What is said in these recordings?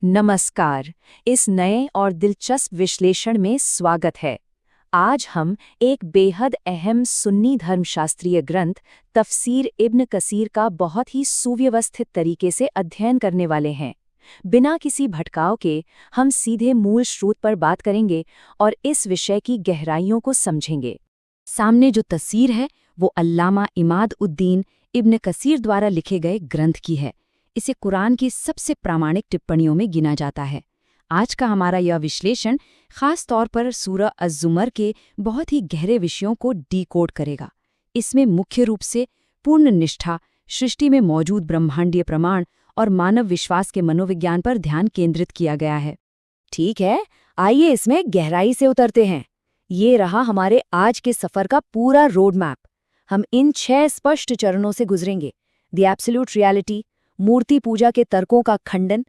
नमस्कार। इस नए और दिलचस्प विश्लेषण में स्वागत है। आज हम एक बेहद अहम सुन्नी धर्मशास्त्रीय ग्रंथ तफसीर इब्न कसीर का बहुत ही सुव्यवस्थित तरीके से अध्ययन करने वाले हैं। बिना किसी भटकाव के हम सीधे मूल स्रोत पर बात करेंगे और इस विषय की गहराइयों को समझेंगे। सामने जो तफसीर है वो अल्लामा इमाद उद्दीन इब्न कसीर द्वारा लिखे गए ग्रंथ की है। इसे कुरान की सबसे प्रामाणिक टिप्पणियों में गिना जाता है। आज का हमारा यह विश्लेषण खास तौर पर सूरह अज़-ज़ुमर के बहुत ही गहरे विषयों को डीकोड करेगा। इसमें मुख्य रूप से पूर्ण निष्ठा, सृष्टि में मौजूद ब्रह्मांडीय प्रमाण और मानव विश्वास के मनोविज्ञान पर ध्यान केंद्रित किया गया है। ठीक है, आइए इसमें गहराई से उतरते हैं। ये रहा हमारे आज के सफ़र का पूरा रोड मैप। हम इन 6 स्पष्ट चरणों से गुजरेंगे। द एब्सोल्यूट रियलिटी, मूर्ति पूजा के तर्कों का खंडन,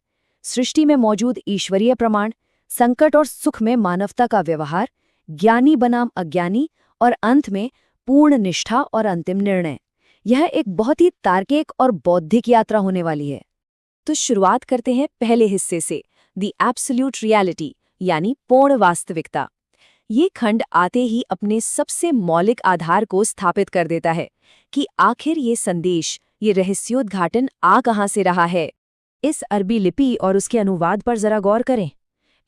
सृष्टि में मौजूद ईश्वरीय प्रमाण, संकट और सुख में मानवता का व्यवहार, ज्ञानी बनाम अज्ञानी और अंत में पूर्ण निष्ठा और अंतिम निर्णय। यह एक बहुत ही तार्किक और बौद्धिक यात्रा होने वाली है। तो शुरुआत करते हैं पहले हिस्से से, द एब्सोल्यूट रियलिटी यानी पूर्ण वास्तविकता। ये खंड आते ही अपने सबसे मौलिक आधार को स्थापित कर देता है कि आखिर ये संदेश, ये रहस्योद्घाटन आ कहाँ से रहा है। इस अरबी लिपि और उसके अनुवाद पर जरा गौर करें।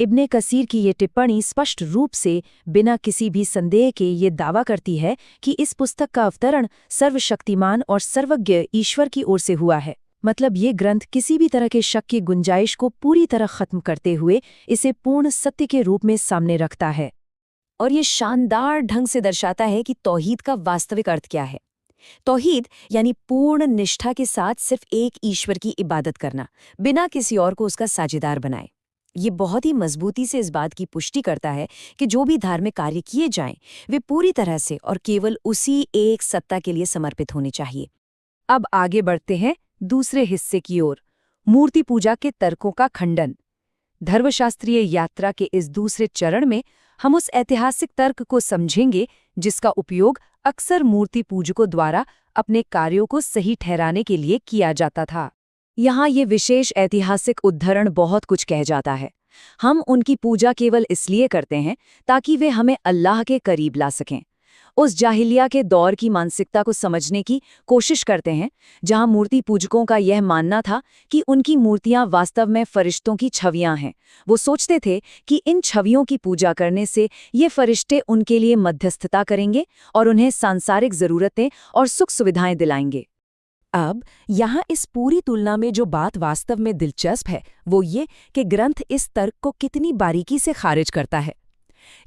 इब्ने कसीर की ये टिप्पणी स्पष्ट रूप से बिना किसी भी संदेह के ये दावा करती है कि इस पुस्तक का अवतरण सर्वशक्तिमान और सर्वज्ञ ईश्वर की ओर से हुआ है। मतलब ये ग्रंथ किसी भी तरह के शक की गुंजाइश को पूरी तरह खत्म करते हुए इसे पूर्ण सत्य के रूप में सामने रखता है। और ये शानदार ढंग से दर्शाता है कि तौहीद का वास्तविक अर्थ क्या है। तौहीद यानी पूर्ण निष्ठा के साथ सिर्फ एक ईश्वर की इबादत करना, बिना किसी और को उसका साझेदार बनाए। ये बहुत ही मजबूती से इस बात की पुष्टि करता है कि जो भी धार्मिक कार्य किए जाएं, वे पूरी तरह से और केवल उसी एक सत्ता के लिए समर्पित होने चाहिए। अब आगे बढ़ते हैं दूसरे हिस्से की ओर, मूर्ति पूजा के तर्कों का खंडन। धर्मशास्त्रीय यात्रा के इस दूसरे चरण में हम उस ऐतिहासिक तर्क को समझेंगे जिसका उपयोग अक्सर मूर्ति पूजकों द्वारा अपने कार्यों को सही ठहराने के लिए किया जाता था। यहाँ ये विशेष ऐतिहासिक उद्धरण बहुत कुछ कह जाता है। हम उनकी पूजा केवल इसलिए करते हैं ताकि वे हमें अल्लाह के करीब ला सकें। उस जाहिलिया के दौर की मानसिकता को समझने की कोशिश करते हैं, जहां मूर्ति पूजकों का यह मानना था कि उनकी मूर्तियां वास्तव में फरिश्तों की छवियां हैं। वो सोचते थे कि इन छवियों की पूजा करने से ये फरिश्ते उनके लिए मध्यस्थता करेंगे और उन्हें सांसारिक ज़रूरतें और सुख सुविधाएं दिलाएंगे। अब यहाँ इस पूरी तुलना में जो बात वास्तव में दिलचस्प है वो ये कि ग्रंथ इस तर्क को कितनी बारीकी से खारिज करता है।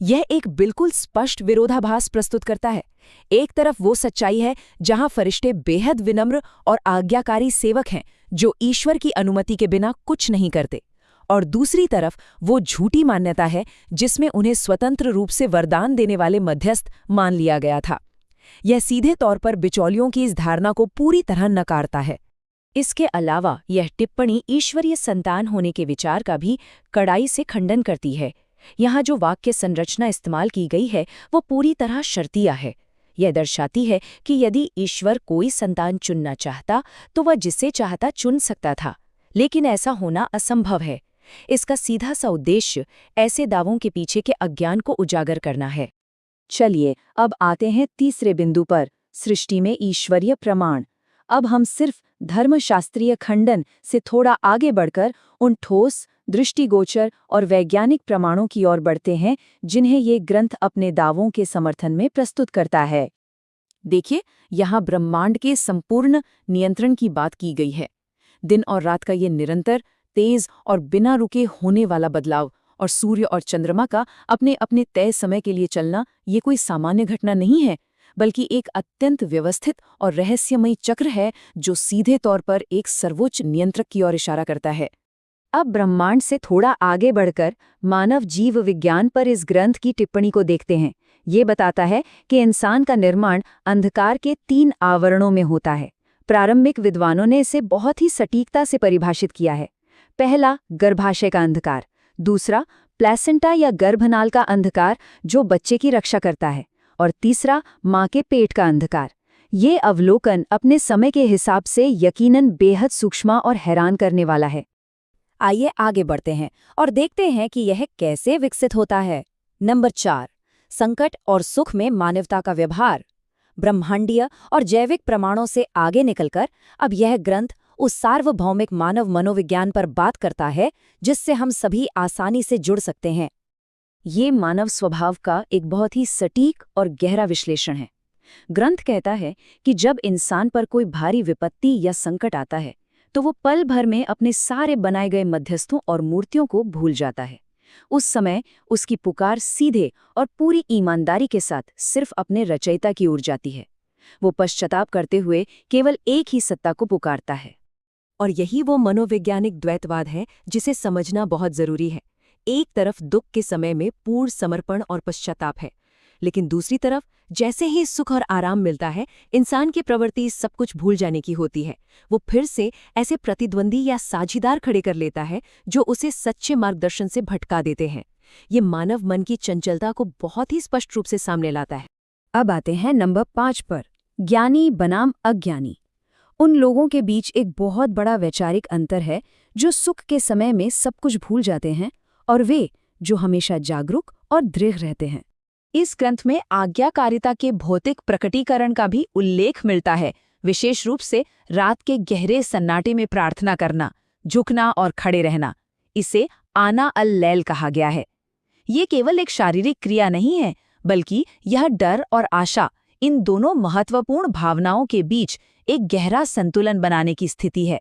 यह एक बिल्कुल स्पष्ट विरोधाभास प्रस्तुत करता है। एक तरफ वो सच्चाई है जहां फरिश्ते बेहद विनम्र और आज्ञाकारी सेवक हैं जो ईश्वर की अनुमति के बिना कुछ नहीं करते, और दूसरी तरफ वो झूठी मान्यता है जिसमें उन्हें स्वतंत्र रूप से वरदान देने वाले मध्यस्थ मान लिया गया था। यह सीधे तौर पर बिचौलियों की इस धारणा को पूरी तरह नकारता है। इसके अलावा यह टिप्पणी ईश्वरीय संतान होने के विचार का भी कड़ाई से खंडन करती है। यहाँ जो वाक्य संरचना इस्तेमाल की गई है वो पूरी तरह शर्तिया है। यह दर्शाती है कि यदि ईश्वर कोई संतान चुनना चाहता तो वह जिसे चाहता चुन सकता था, लेकिन ऐसा होना असंभव है। इसका सीधा सा उद्देश्य ऐसे दावों के पीछे के अज्ञान को उजागर करना है। चलिए अब आते हैं तीसरे बिंदु पर, सृष्टि में ईश्वरीय प्रमाण। अब हम सिर्फ धर्मशास्त्रीय खंडन से थोड़ा आगे बढ़कर उन ठोस, दृष्टिगोचर और वैज्ञानिक प्रमाणों की ओर बढ़ते हैं जिन्हें ये ग्रंथ अपने दावों के समर्थन में प्रस्तुत करता है। देखिए, यहाँ ब्रह्मांड के संपूर्ण नियंत्रण की बात की गई है। दिन और रात का ये निरंतर, तेज और बिना रुके होने वाला बदलाव, और सूर्य और चंद्रमा का अपने अपने तय समय के लिए चलना, ये कोई सामान्य घटना नहीं है, बल्कि एक अत्यंत व्यवस्थित और रहस्यमयी चक्र है जो सीधे तौर पर एक सर्वोच्च नियंत्रक की ओर इशारा करता है। अब ब्रह्मांड से थोड़ा आगे बढ़कर मानव जीव विज्ञान पर इस ग्रंथ की टिप्पणी को देखते हैं। ये बताता है कि इंसान का निर्माण अंधकार के 3 आवरणों में होता है। प्रारंभिक विद्वानों ने इसे बहुत ही सटीकता से परिभाषित किया है। पहला, गर्भाशय का अंधकार। दूसरा, प्लेसेंटा या गर्भनाल का अंधकार जो बच्चे की रक्षा करता है। और तीसरा, माँ के पेट का अंधकार। ये अवलोकन अपने समय के हिसाब से यकीनन बेहद सूक्ष्म और हैरान करने वाला है। आइए आगे बढ़ते हैं और देखते हैं कि यह कैसे विकसित होता है। नंबर 4, संकट और सुख में मानवता का व्यवहार। ब्रह्मांडीय और जैविक प्रमाणों से आगे निकलकर अब यह ग्रंथ उस सार्वभौमिक मानव मनोविज्ञान पर बात करता है जिससे हम सभी आसानी से जुड़ सकते हैं। ये मानव स्वभाव का एक बहुत ही सटीक और गहरा विश्लेषण है। ग्रंथ कहता है कि जब इंसान पर कोई भारी विपत्ति या संकट आता है तो वो पल भर में अपने सारे बनाए गए मध्यस्थों और मूर्तियों को भूल जाता है। उस समय उसकी पुकार सीधे और पूरी ईमानदारी के साथ सिर्फ अपने रचयिता की ओर जाती है। वो पश्चाताप करते हुए केवल एक ही सत्ता को पुकारता है। और यही वो मनोवैज्ञानिक द्वैतवाद है जिसे समझना बहुत जरूरी है। एक तरफ दुख के समय में पूर्ण समर्पण और पश्चाताप है, लेकिन दूसरी तरफ जैसे ही सुख और आराम मिलता है, इंसान की प्रवृत्ति सब कुछ भूल जाने की होती है। वो फिर से ऐसे प्रतिद्वंदी या साझीदार खड़े कर लेता है जो उसे सच्चे मार्गदर्शन से भटका देते हैं। ये मानव मन की चंचलता को बहुत ही स्पष्ट रूप से सामने लाता है। अब आते हैं नंबर 5 पर, ज्ञानी बनाम अज्ञानी। उन लोगों के बीच एक बहुत बड़ा वैचारिक अंतर है जो सुख के समय में सब कुछ भूल जाते हैं और वे जो हमेशा जागरूक और दृढ़ रहते हैं। इस ग्रंथ में आज्ञाकारिता के भौतिक प्रकटीकरण का भी उल्लेख मिलता है, विशेष रूप से रात के गहरे सन्नाटे में प्रार्थना करना, झुकना और खड़े रहना। इसे आना अल लैल कहा गया है। ये केवल एक शारीरिक क्रिया नहीं है, बल्कि यह डर और आशा, इन दोनों महत्वपूर्ण भावनाओं के बीच एक गहरा संतुलन बनाने की स्थिति है।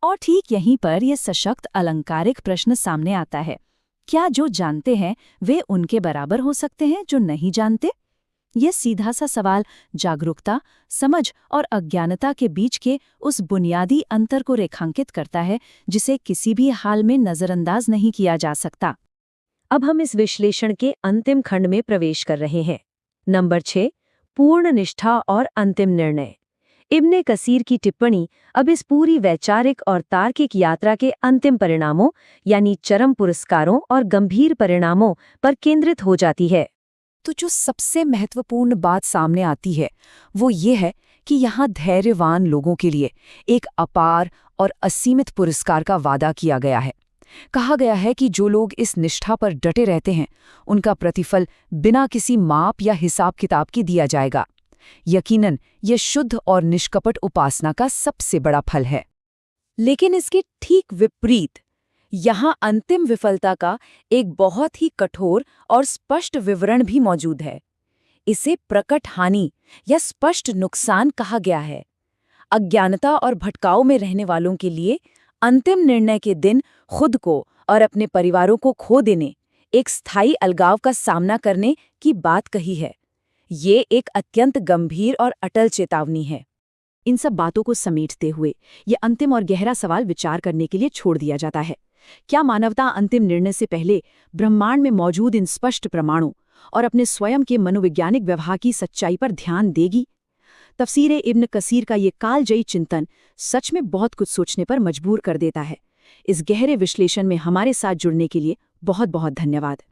और ठीक यहीं पर यह सशक्त अलंकारिक प्रश्न सामने आता है, क्या जो जानते हैं वे उनके बराबर हो सकते हैं जो नहीं जानते? यह सीधा सा सवाल जागरूकता, समझ और अज्ञानता के बीच के उस बुनियादी अंतर को रेखांकित करता है जिसे किसी भी हाल में नजरअंदाज नहीं किया जा सकता। अब हम इस विश्लेषण के अंतिम खंड में प्रवेश कर रहे हैं। नंबर 6, पूर्ण निष्ठा और अंतिम निर्णय। इब्ने कसीर की टिप्पणी अब इस पूरी वैचारिक और तार्किक यात्रा के अंतिम परिणामों यानी चरम पुरस्कारों और गंभीर परिणामों पर केंद्रित हो जाती है। तो जो सबसे महत्वपूर्ण बात सामने आती है वो ये है कि यहाँ धैर्यवान लोगों के लिए एक अपार और असीमित पुरस्कार का वादा किया गया है। कहा गया है कि जो लोग इस निष्ठा पर डटे रहते हैं उनका प्रतिफल बिना किसी माप या हिसाब किताब के दिया जाएगा। यकीनन यह शुद्ध और निष्कपट उपासना का सबसे बड़ा फल है। लेकिन इसके ठीक विपरीत यहाँ अंतिम विफलता का एक बहुत ही कठोर और स्पष्ट विवरण भी मौजूद है। इसे प्रकट हानि या स्पष्ट नुकसान कहा गया है। अज्ञानता और भटकाव में रहने वालों के लिए अंतिम निर्णय के दिन खुद को और अपने परिवारों को खो देने, एक स्थायी अलगाव का सामना करने की बात कही है। ये एक अत्यंत गंभीर और अटल चेतावनी है। इन सब बातों को समेटते हुए ये अंतिम और गहरा सवाल विचार करने के लिए छोड़ दिया जाता है। क्या मानवता अंतिम निर्णय से पहले ब्रह्मांड में मौजूद इन स्पष्ट प्रमाणों और अपने स्वयं के मनोवैज्ञानिक व्यवहार की सच्चाई पर ध्यान देगी? तफसीरे इब्न कसीर का ये कालजयी चिंतन सच में बहुत कुछ सोचने पर मजबूर कर देता है। इस गहरे विश्लेषण में हमारे साथ जुड़ने के लिए बहुत बहुत धन्यवाद।